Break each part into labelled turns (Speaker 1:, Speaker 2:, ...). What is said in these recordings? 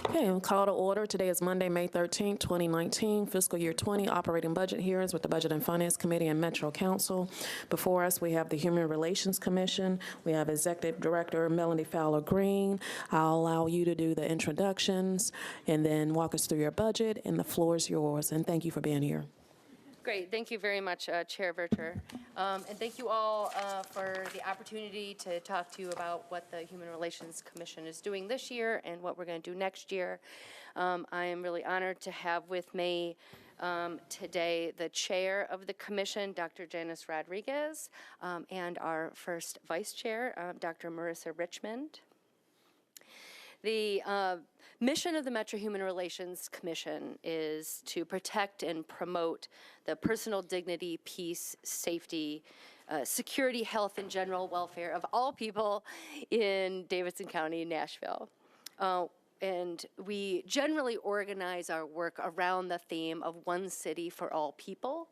Speaker 1: Okay, we'll call to order. Today is Monday, May 13th, 2019, fiscal year 20, operating budget hearings with the Budget and Finance Committee and Metro Council. Before us, we have the Human Relations Commission. We have Executive Director Melanie Fowler Green. I'll allow you to do the introductions and then walk us through your budget, and the floor is yours. And thank you for being here.
Speaker 2: Great. Thank you very much, Chair Verter. And thank you all for the opportunity to talk to you about what the Human Relations Commission is doing this year and what we're going to do next year. I am really honored to have with me today the chair of the commission, Dr. Janice Rodriguez, and our first vice chair, Dr. Marissa Richmond. The mission of the Metro Human Relations Commission is to protect and promote the personal dignity, peace, safety, security, health, and general welfare of all people in Davidson County, Nashville. And we generally organize our work around the theme of one city for all people.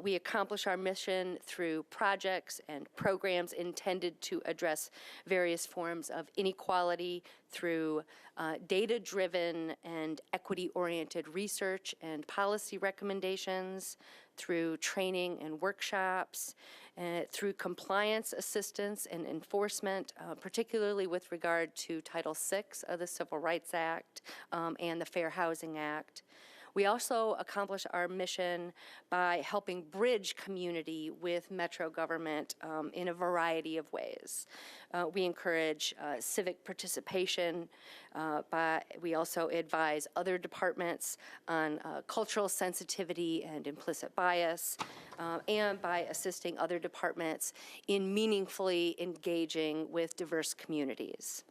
Speaker 2: We accomplish our mission through projects and programs intended to address various forms of inequality through data-driven and equity-oriented research and policy recommendations, through training and workshops, through compliance assistance and enforcement, particularly with regard to Title VI of the Civil Rights Act and the Fair Housing Act. We also accomplish our mission by helping bridge community with Metro government in a variety of ways. We encourage civic participation. We also advise other departments on cultural sensitivity and implicit bias, and by assisting other departments in meaningfully engaging with diverse communities.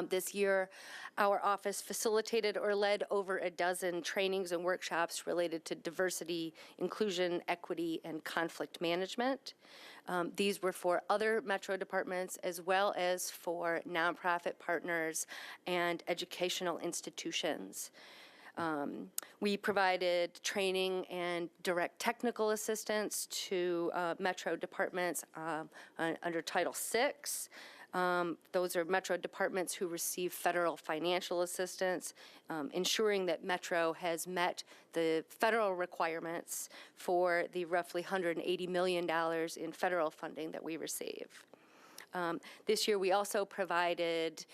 Speaker 2: This year, our office facilitated or led over a dozen trainings and workshops related to diversity, inclusion, equity, and conflict management. These were for other Metro departments as well as for nonprofit partners and educational institutions. We provided training and direct technical assistance to Metro departments under Title VI. Those are Metro departments who receive federal financial assistance, ensuring that Metro has met the federal requirements for the roughly $180 million in federal funding that we receive. This year, we also provided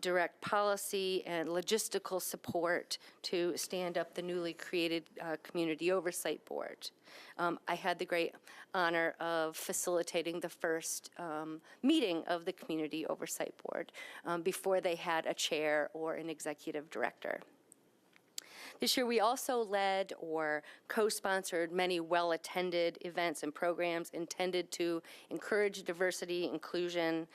Speaker 2: direct policy and logistical support to stand up the newly created Community Oversight Board. I had the great honor of facilitating the first meeting of the Community Oversight Board before they had a chair or an executive director. This year, we also led or co-sponsored many well-attended events and programs intended to encourage diversity, inclusion.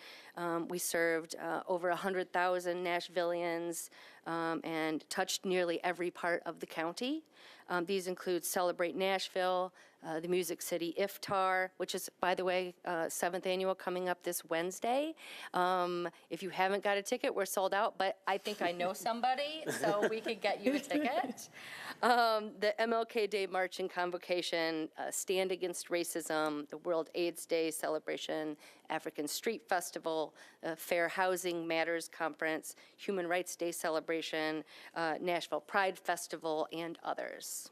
Speaker 2: We served over 100,000 Nashvillians and touched nearly every part of the county. These include Celebrate Nashville, the Music City Iftar, which is, by the way, 7th annual coming up this Wednesday. If you haven't got a ticket, we're sold out, but I think I know somebody, so we could get you a ticket. The MLK Day March and Convocation, Stand Against Racism, the World AIDS Day celebration, African Street Festival, Fair Housing Matters Conference, Human Rights Day celebration, Nashville Pride Festival, and others.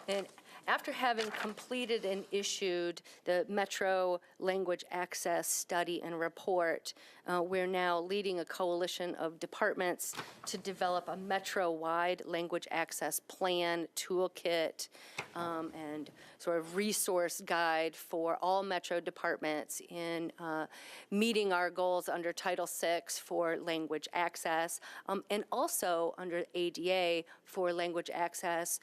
Speaker 2: And after having completed and issued the Metro Language Access Study and Report, we're now leading a coalition of departments to develop a Metro-wide language access plan, toolkit, and sort of resource guide for all Metro departments in meeting our goals under Title VI for language access, and also under ADA for language access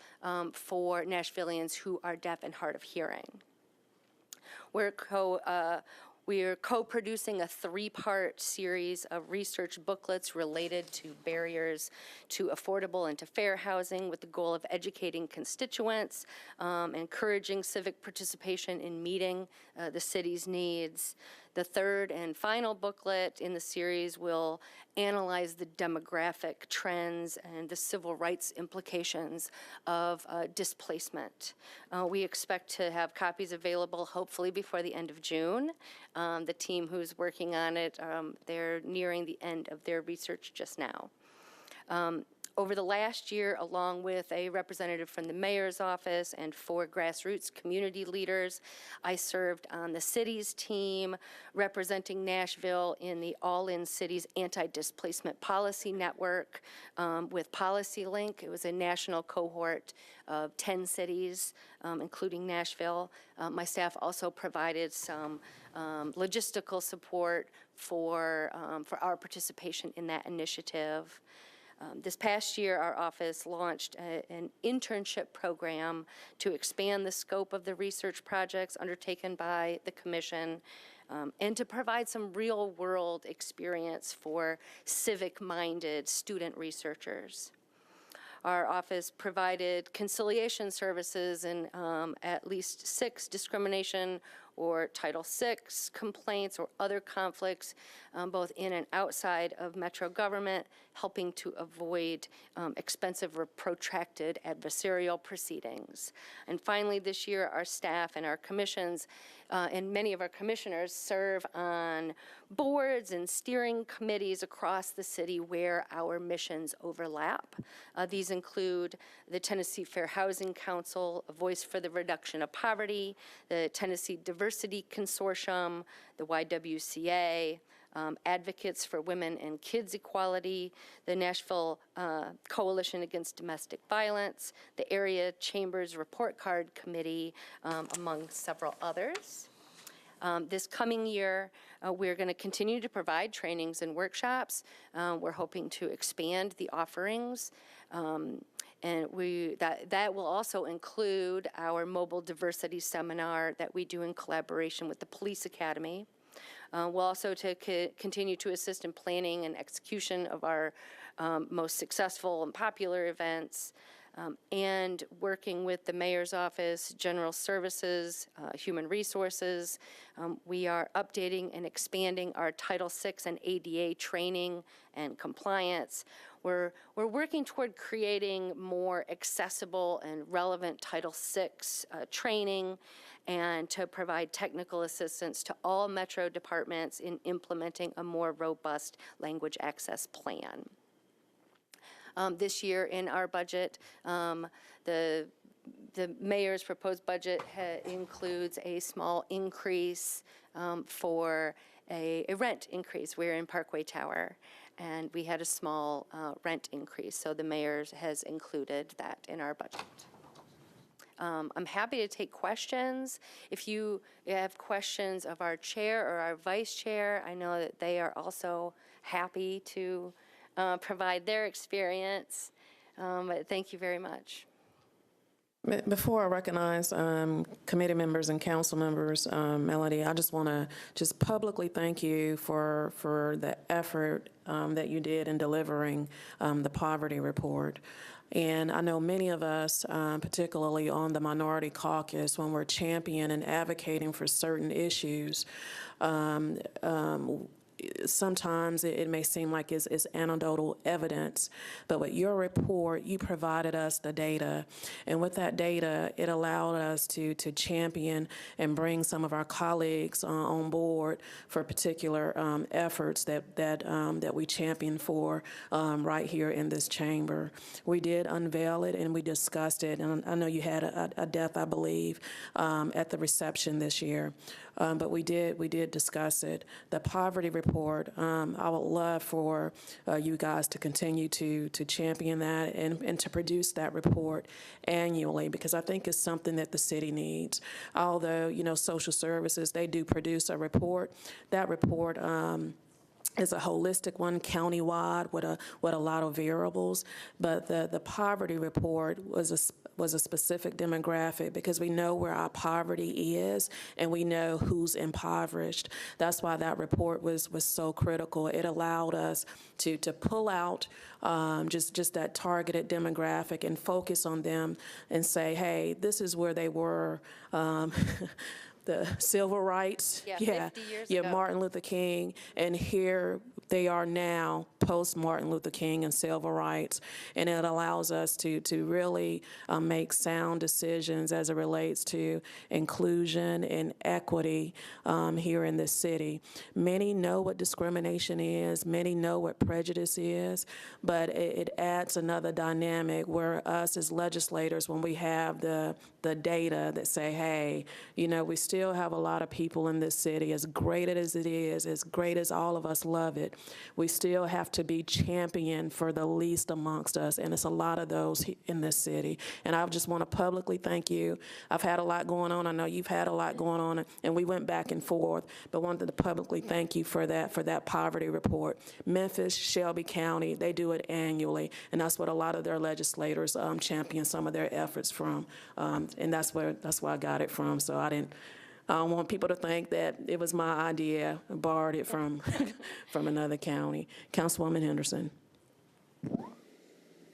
Speaker 2: for Nashvillians who are deaf and hard of hearing. We are co-producing a 3-part series of research booklets related to barriers to affordable and to fair housing with the goal of educating constituents, encouraging civic participation in meeting the city's needs. The third and final booklet in the series will analyze the demographic trends and the civil rights implications of displacement. We expect to have copies available hopefully before the end of June. The team who's working on it, they're nearing the end of their research just now. Over the last year, along with a representative from the mayor's office and 4 grassroots community leaders, I served on the city's team representing Nashville in the All In Cities Anti-Displacement Policy Network with Policy Link. It was a national cohort of 10 cities, including Nashville. My staff also provided some logistical support for our participation in that initiative. This past year, our office launched an internship program to expand the scope of the research projects undertaken by the Commission and to provide some real-world experience for civic-minded student researchers. Our office provided conciliation services in at least 6 discrimination or Title VI complaints or other conflicts, both in and outside of Metro government, helping to avoid expensive or protracted adversarial proceedings. And finally, this year, our staff and our commissions and many of our commissioners serve on boards and steering committees across the city where our missions overlap. These include the Tennessee Fair Housing Council, a voice for the reduction of poverty, the Tennessee Diversity Consortium, the YWCA, Advocates for Women and Kids Equality, the Nashville Coalition Against Domestic Violence, the Area Chambers Report Card Committee, among several others. This coming year, we're going to continue to provide trainings and workshops. We're hoping to expand the offerings. And that will also include our mobile diversity seminar that we do in collaboration with the Police Academy. We'll also continue to assist in planning and execution of our most successful and popular events, and working with the Mayor's Office, General Services, Human Resources. We are updating and expanding our Title VI and ADA training and compliance. We're working toward creating more accessible and relevant Title VI training and to provide technical assistance to all Metro departments in implementing a more robust language access plan. This year in our budget, the mayor's proposed budget includes a small increase for a rent increase. We're in Parkway Tower, and we had a small rent increase, so the mayor has included that in our budget. I'm happy to take questions. If you have questions of our chair or our vice chair, I know that they are also happy to provide their experience. But thank you very much.
Speaker 1: Before I recognize committee members and council members, Melody, I just want to publicly thank you for the effort that you did in delivering the poverty report. And I know many of us, particularly on the minority caucus, when we're championing and advocating for certain issues, sometimes it may seem like it's anecdotal evidence, but with your report, you provided us the data. And with that data, it allowed us to champion and bring some of our colleagues on board for particular efforts that we champion for right here in this chamber. We did unveil it and we discussed it, and I know you had a death, I believe, at the reception this year. But we did discuss it. The poverty report, I would love for you guys to continue to champion that and to produce that report annually, because I think it's something that the city needs. Although, social services, they do produce a report. That report is a holistic one, countywide, with a lot of variables. But the poverty report was a specific demographic, because we know where our poverty is and we know who's impoverished. That's why that report was so critical. It allowed us to pull out just that targeted demographic and focus on them and say, hey, this is where they were the civil rights.
Speaker 2: Yeah, 50 years
Speaker 1: yeah,
Speaker 2: ago.
Speaker 1: Martin Luther King, and here they are now post Martin Luther King and civil rights, and it allows us to really make sound decisions as it relates to inclusion and equity here in this city. Many know what discrimination is, many know what prejudice is, but it adds another dynamic where us as legislators, when we have the data that say, hey, you know, we still have a lot of people in this city, as great as it is, as great as all of us love it, we still have to be champion for the least amongst us, and it's a lot of those in this city. And I just want to publicly thank you. I've had a lot going on. I know you've had a lot going on, and we went back and forth, but wanted to publicly thank you for that poverty report. Memphis, Shelby County, they do it annually, and that's what a lot of their legislators champion some of their efforts from. And that's where I got it from. So I don't want people to think that it was my idea. I borrowed it from from another county. Councilwoman Henderson.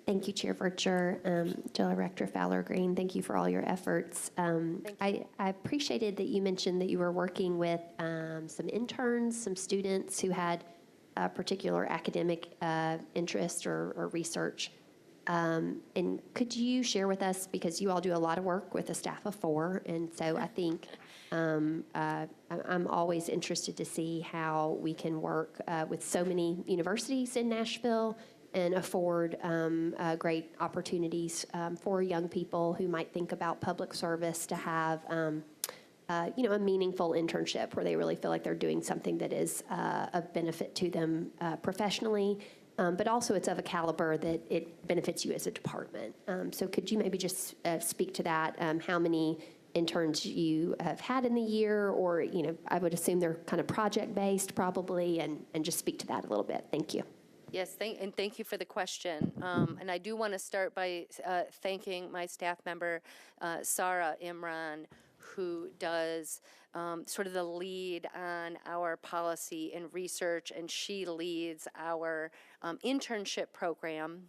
Speaker 3: Thank you, Chair Vercher. Director Fowler-Green, thank you for all your efforts. I appreciated that you mentioned that you were working with some interns, some students who had a particular academic interest or research. And could you share with us, because you all do a lot of work with a staff of 4, and so I think I'm always interested to see how we can work with so many universities in Nashville and afford great opportunities for young people who might think about public service to have a meaningful internship where they really feel like they're doing something that is of benefit to them professionally, but also it's of a caliber that it benefits you as a department. So could you maybe just speak to that, how many interns you have had in the year, or, I would assume they're kind of project-based probably, and just speak to that a little bit. Thank you.
Speaker 2: Yes, thank you for the question. And I do want to start by thanking my staff member, Sarah Imran, who does sort of the lead on our policy and research, and she leads our internship program.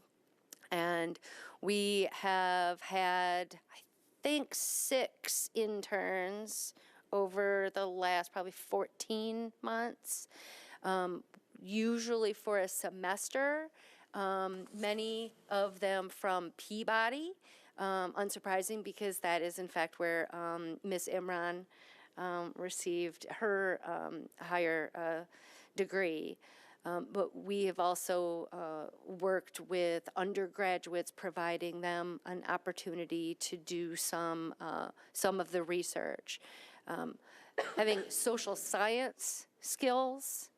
Speaker 2: And we have had, I think, 6 interns over the last probably 14 months. Usually for a semester, many of them from Peabody, unsurprising because that is in fact where Ms. Imran received her higher degree. But we have also worked with undergraduates, providing them an opportunity to do some of the research. Having social science skills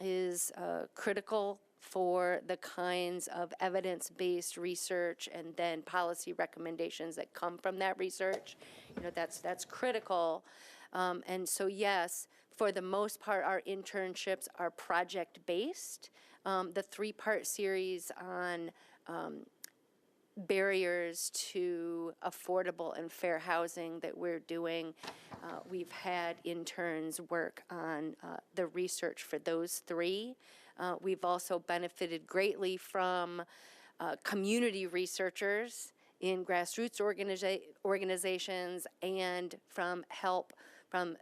Speaker 2: is critical for the kinds of evidence-based research and then policy recommendations that come from that research. That's critical. And so yes, for the most part, our internships are project-based. The 3-part series on barriers to affordable and fair housing that we're doing, we've had interns work on the research for those 3. We've also benefited greatly from community researchers in grassroots organizations and from help from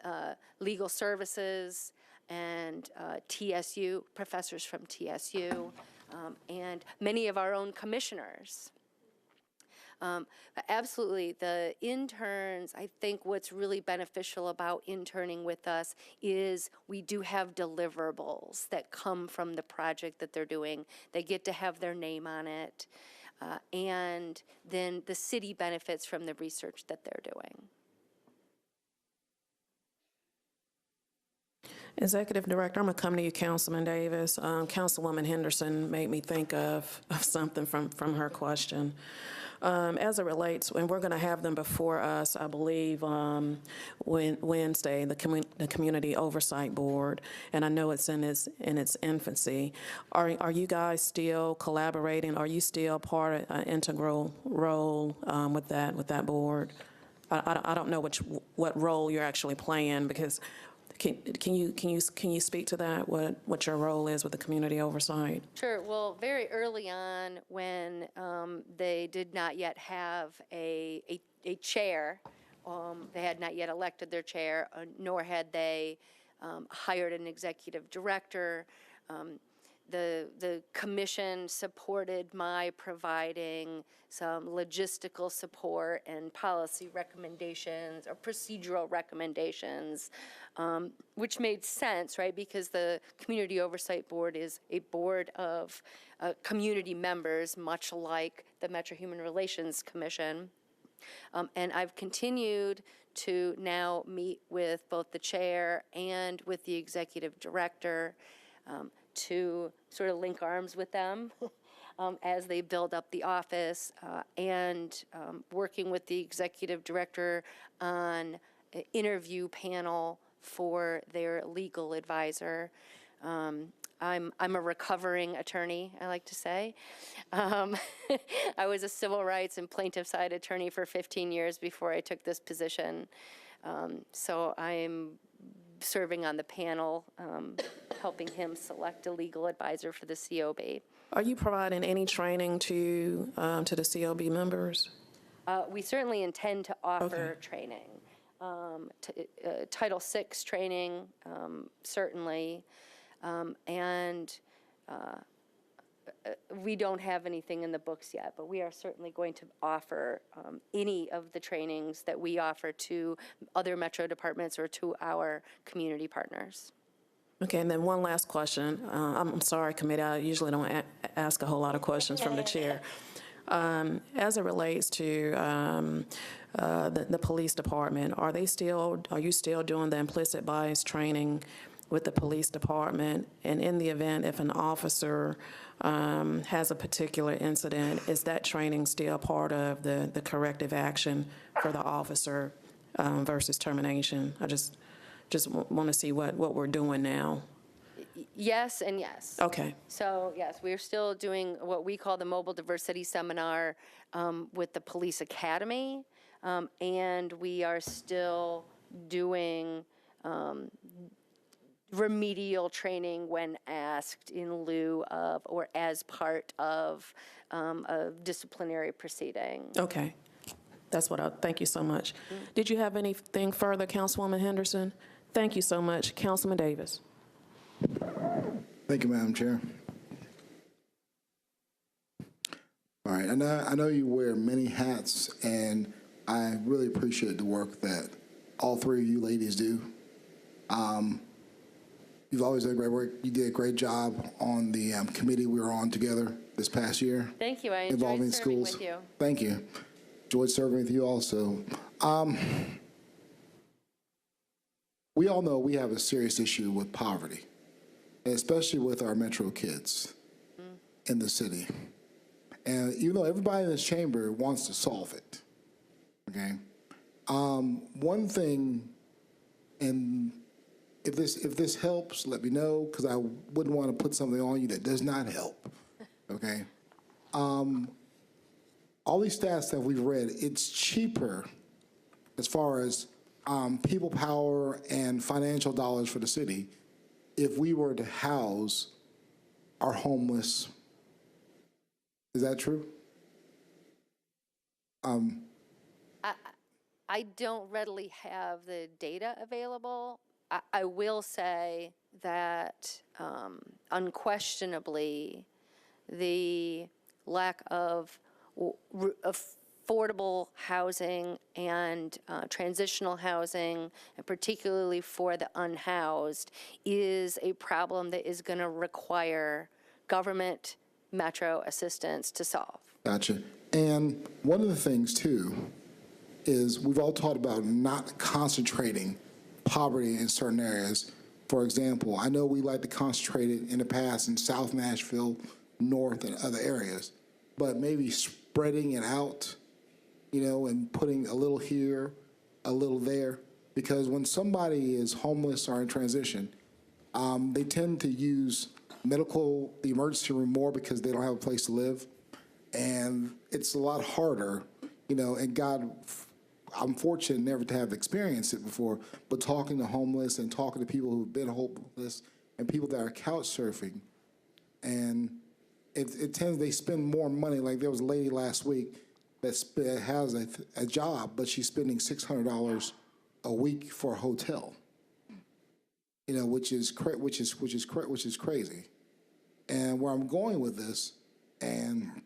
Speaker 2: legal services and TSU, professors from TSU, and many of our own commissioners. Absolutely, the interns, I think what's really beneficial about interning with us is we do have deliverables that come from the project that they're doing. They get to have their name on it, and then the city benefits from the research that they're doing.
Speaker 1: Executive Director, I'm going to come to you, Councilman Davis. Councilwoman Henderson made me think of something from her question. As it relates, and we're going to have them before us, I believe, Wednesday, the Community Oversight Board, and I know it's in its infancy. Are you guys still collaborating? Are you still part of an integral role with that board? I don't know what role you're actually playing, because can you speak to that? What your role is with the community oversight?
Speaker 2: Sure. Well, very early on, when they did not yet have a chair They had not yet elected their chair, nor had they hired an executive director. The commission supported my providing some logistical support and policy recommendations or procedural recommendations, which made sense, right? Because the Community Oversight Board is a board of community members, much like the Metro Human Relations Commission. And I've continued to now meet with both the chair and with the executive director to sort of link arms with them as they build up the office, and working with the executive director on an interview panel for their legal advisor. I'm a recovering attorney, I like to say. I was a civil rights and plaintiff side attorney for 15 years before I took this position. So I'm serving on the panel, helping him select a legal advisor for the COB.
Speaker 1: Are you providing any training to the COB members?
Speaker 2: We certainly intend to offer training. Title VI training, certainly. And we don't have anything in the books yet, but we are certainly going to offer any of the trainings that we offer to other Metro departments or to our community partners.
Speaker 1: Okay, and then one last question. I'm sorry, committee, I usually don't ask a whole lot of questions from the chair. As it relates to the police department, are you still doing the implicit bias training with the police department? And in the event if an officer has a particular incident, is that training still part of the corrective action for the officer versus termination? I just want to see what we're doing now.
Speaker 2: Yes and yes.
Speaker 1: Okay.
Speaker 2: So yes, we're still doing what we call the Mobile Diversity Seminar with the Police Academy, and we are still doing remedial training when asked in lieu of or as part of a disciplinary proceeding.
Speaker 1: Okay. That's thank you so much. Did you have anything further, Councilwoman Henderson? Thank you so much. Councilman Davis.
Speaker 4: Thank you, Madam Chair. All right, and I know you wear many hats, and I really appreciate the work that all three of you ladies do. You've always done great work. You did a great job on the committee we were on together this past year.
Speaker 2: Thank you. I enjoyed
Speaker 4: involving
Speaker 2: serving
Speaker 4: schools.
Speaker 2: with you.
Speaker 4: Thank you. Enjoyed serving with you also. We all know we have a serious issue with poverty, especially with our Metro kids in the city. And even though everybody in this chamber wants to solve it, okay? One thing, and if this helps, let me know, because I wouldn't want to put something on you that does not help, okay? All these stats that we've read, it's cheaper as far as people power and financial dollars for the city if we were to house our homeless. Is that true?
Speaker 2: I don't readily have the data available. I will say that unquestionably the lack of affordable housing and transitional housing, and particularly for the unhoused, is a problem that is going to require government Metro assistance to solve.
Speaker 4: Gotcha. And one of the things, too, is we've all talked about not concentrating poverty in certain areas. For example, I know we like to concentrate it in the past in South Nashville, North, and other areas, but maybe spreading it out, you know, and putting a little here, a little there. Because when somebody is homeless or in transition, they tend to use the emergency room more because they don't have a place to live. And it's a lot harder, you know, and God, I'm fortunate never to have experienced it before, but talking to homeless and talking to people who've been homeless and people that are couch surfing, and it tends, they spend more money. Like there was a lady last week, that has a job, but she's spending $600 a week for a hotel. You know, which is crazy. And where I'm going with this, and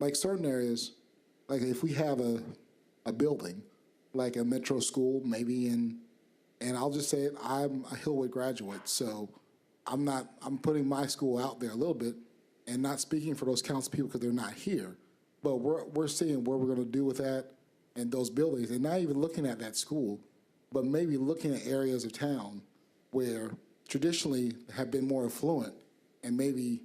Speaker 4: like certain areas, like if we have a building, like a metro school, maybe and I'll just say it, I'm a Hillwood graduate, so I'm putting my school out there a little bit and not speaking for those council people because they're not here. But we're seeing what we're going to do with that and those buildings, and not even looking at that school, but maybe looking at areas of town where traditionally have been more affluent and maybe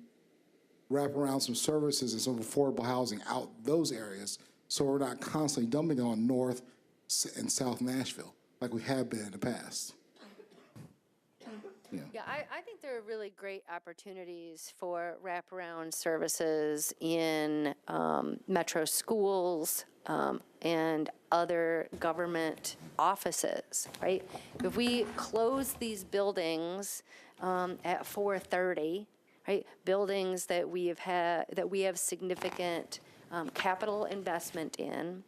Speaker 4: wrap around some services and some affordable housing out those areas so we're not constantly dumping on North and South Nashville like we have been in the past.
Speaker 2: Yeah, I think there are really great opportunities for wraparound services in metro schools and other government offices, right? If we close these buildings at 4:30, right, buildings that we have significant capital investment in,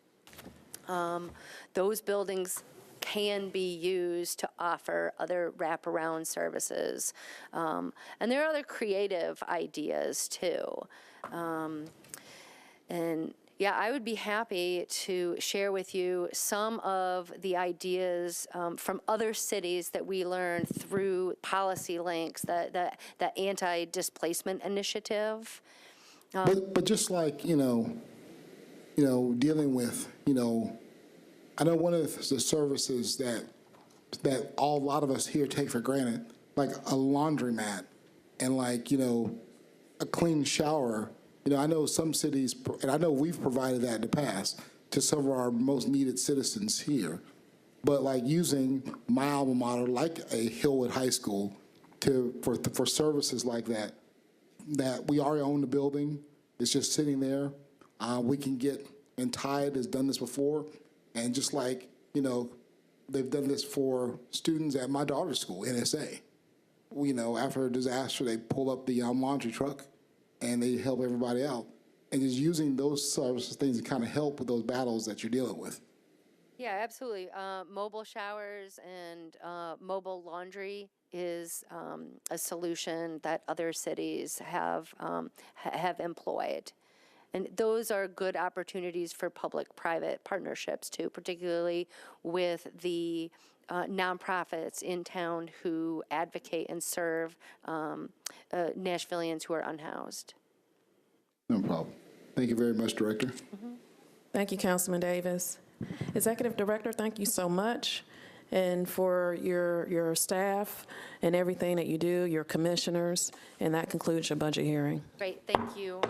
Speaker 2: those buildings can be used to offer other wraparound services. And there are other creative ideas too. And yeah, I would be happy to share with you some of the ideas from other cities that we learned through Policy Links, the anti-displacement initiative.
Speaker 4: But just like, dealing with, I know one of the services that a lot of us here take for granted, like a laundromat and like, a clean shower. I know some cities, and I know we've provided that in the past to some of our most needed citizens here. But like using my alma mater, like a Hillwood High School, for services like that we already own the building. It's just sitting there. We can get, and Tide has done this before. And just like, they've done this for students at my daughter's school, NSA. After a disaster, they pull up the laundry truck and they help everybody out. And just using those services, things to kind of help with those battles that you're dealing with.
Speaker 2: Yeah, absolutely. Mobile showers and mobile laundry is a solution that other cities have employed. And those are good opportunities for public-private partnerships too, particularly with the nonprofits in town who advocate and serve Nashvillians who are unhoused.
Speaker 4: No problem. Thank you very much, Director.
Speaker 2: Mm-hmm.
Speaker 1: Thank you, Councilman Davis. Executive Director, thank you so much. And for your staff and everything that you do, your commissioners, and that concludes your budget hearing.
Speaker 2: Great, thank you.